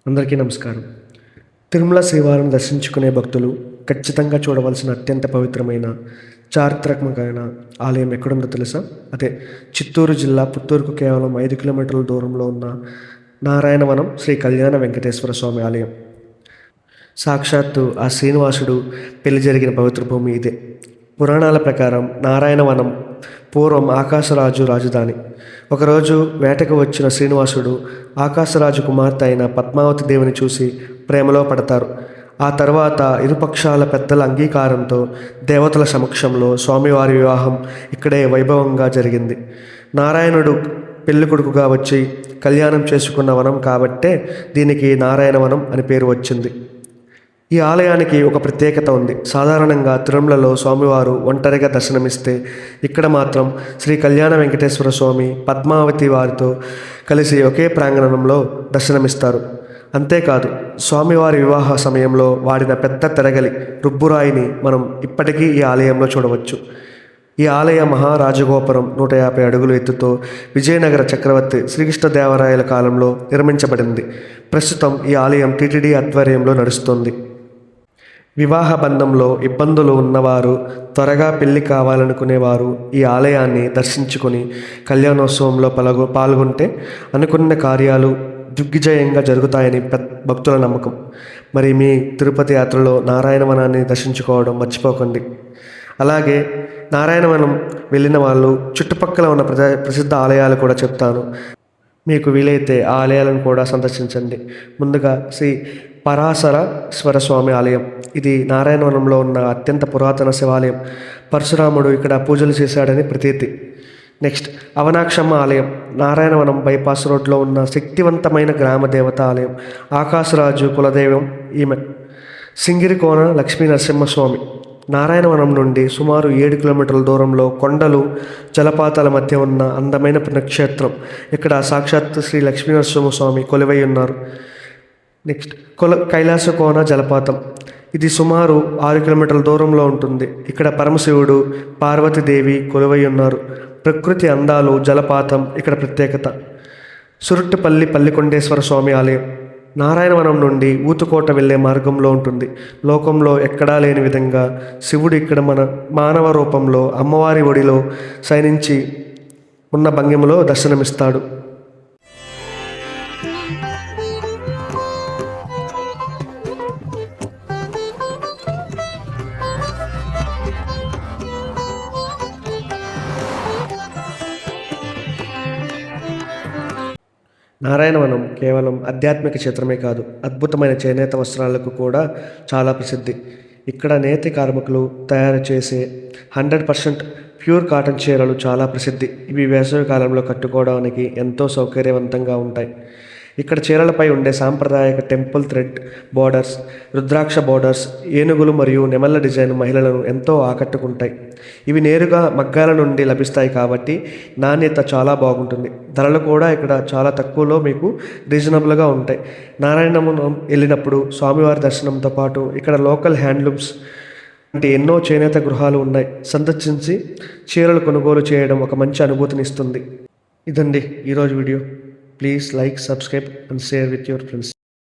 అందరికీ నమస్కారం. తిరుమల శ్రీవారిని దర్శించుకునే భక్తులు ఖచ్చితంగా చూడవలసిన అత్యంత పవిత్రమైన చారిత్రాత్మకమైన ఆలయం ఎక్కడుందో తెలుసా? అదే చిత్తూరు జిల్లా పుత్తూరుకు కేవలం 5 కిలోమీటర్ల దూరంలో ఉన్న నారాయణవనం శ్రీ కళ్యాణ వెంకటేశ్వర స్వామి ఆలయం. సాక్షాత్తు ఆ శ్రీనివాసుడు పెళ్లి జరిగిన పవిత్ర భూమి ఇదే. పురాణాల ప్రకారం నారాయణవనం పూర్వం ఆకాశరాజు రాజధాని. ఒకరోజు వేటకు వచ్చిన శ్రీనివాసుడు ఆకాశరాజు కుమార్తె అయిన పద్మావతి దేవిని చూసి ప్రేమలో పడతారు. ఆ తర్వాత ఇరుపక్షాల పెద్దల అంగీకారంతో దేవతల సమక్షంలో స్వామివారి వివాహం ఇక్కడే వైభవంగా జరిగింది. నారాయణుడు పెళ్ళికొడుకుగా వచ్చి కళ్యాణం చేసుకున్న వనం కాబట్టే దీనికి నారాయణవనం అని పేరు వచ్చింది. ఈ ఆలయానికి ఒక ప్రత్యేకత ఉంది. సాధారణంగా తిరుమలలో స్వామివారు ఒంటరిగా దర్శనమిస్తే ఇక్కడ మాత్రం శ్రీ కళ్యాణ వెంకటేశ్వర స్వామి పద్మావతి వారితో కలిసి ఒకే ప్రాంగణంలో దర్శనమిస్తారు. అంతేకాదు, స్వామివారి వివాహ సమయంలో వాడిన పెద్ద తెరగలి రుబ్బురాయిని మనం ఇప్పటికీ ఈ ఆలయంలో చూడవచ్చు. ఈ ఆలయ మహారాజగోపురం 150 అడుగుల ఎత్తుతో విజయనగర చక్రవర్తి శ్రీకృష్ణదేవరాయల కాలంలో నిర్మించబడింది. ప్రస్తుతం ఈ ఆలయం టీటీడీ ఆధ్వర్యంలో నడుస్తుంది. వివాహ బంధంలో ఇబ్బందులు ఉన్నవారు, త్వరగా పెళ్లి కావాలనుకునేవారు ఈ ఆలయాన్ని దర్శించుకొని కళ్యాణోత్సవంలో పాల్గొంటే అనుకున్న కార్యాలు దిగ్విజయంగా జరుగుతాయని భక్తుల నమ్మకం. మరి మీ తిరుపతి యాత్రలో నారాయణవనాన్ని దర్శించుకోవడం మర్చిపోకండి. అలాగే నారాయణవనం వెళ్ళిన వాళ్ళు చుట్టుపక్కల ఉన్న ప్రసిద్ధ ఆలయాలు కూడా చెప్తాను. మీకు వీలైతే ఆ ఆలయాలను కూడా సందర్శించండి. ముందుగా శ్రీ పరాశరేశ్వర స్వామి ఆలయం. ఇది నారాయణవనంలో ఉన్న అత్యంత పురాతన శివాలయం. పరశురాముడు ఇక్కడ పూజలు చేశాడని ప్రతీతి. నెక్స్ట్ అవనాక్షమ్మ ఆలయం. నారాయణవనం బైపాస్ రోడ్లో ఉన్న శక్తివంతమైన గ్రామ దేవత ఆలయం. ఆకాశరాజు కులదైవం ఈమె. సింగిరికోన లక్ష్మీ నరసింహస్వామి. నారాయణవనం నుండి సుమారు 7 కిలోమీటర్ల దూరంలో కొండలు జలపాతాల మధ్య ఉన్న అందమైన పుణ్యక్షేత్రం. ఇక్కడ సాక్షాత్ శ్రీ లక్ష్మీ నరసింహస్వామి కొలువై ఉన్నారు. నెక్స్ట్ కైలాసకోన జలపాతం. ఇది సుమారు 6 కిలోమీటర్ల దూరంలో ఉంటుంది. ఇక్కడ పరమశివుడు పార్వతీదేవి కొలువై ఉన్నారు. ప్రకృతి అందాలు జలపాతం ఇక్కడ ప్రత్యేకత. సురుట్టుపల్లి పల్లికొండేశ్వర స్వామి ఆలయం. నారాయణవనం నుండి ఊతుకోట వెళ్ళే మార్గంలో ఉంటుంది. లోకంలో ఎక్కడా లేని విధంగా శివుడు ఇక్కడ మానవ రూపంలో అమ్మవారి ఒడిలో శయనించి ఉన్న భంగిమలో దర్శనమిస్తాడు. నారాయణవనం కేవలం ఆధ్యాత్మిక క్షేత్రమే కాదు, అద్భుతమైన చేనేత వస్త్రాలకు కూడా చాలా ప్రసిద్ధి. ఇక్కడ నేతి కార్మికులు తయారు చేసే 100% ప్యూర్ కాటన్ చీరలు చాలా ప్రసిద్ధి. ఇవి వేసవి కాలంలో కట్టుకోవడానికి ఎంతో సౌకర్యవంతంగా ఉంటాయి. ఇక్కడ చీరలపై ఉండే సాంప్రదాయక టెంపుల్ థ్రెడ్ బోర్డర్స్, రుద్రాక్ష బోర్డర్స్, ఏనుగులు మరియు నెమళ్ళ డిజైన్ మహిళలను ఎంతో ఆకట్టుకుంటాయి. ఇవి నేరుగా మగ్గాల నుండి లభిస్తాయి కాబట్టి నాణ్యత చాలా బాగుంటుంది. ధరలు కూడా ఇక్కడ చాలా తక్కువలో మీకు రీజనబుల్గా ఉంటాయి. నారాయణవనం వెళ్ళినప్పుడు స్వామివారి దర్శనంతో పాటు ఇక్కడ లోకల్ హ్యాండ్లూమ్స్ అంటే ఎన్నో చేనేత గృహాలు ఉన్నాయి. సందర్శించి చీరలు కొనుగోలు చేయడం ఒక మంచి అనుభూతిని ఇస్తుంది. ఇదండి ఈరోజు video. Please like, subscribe and share with your friends.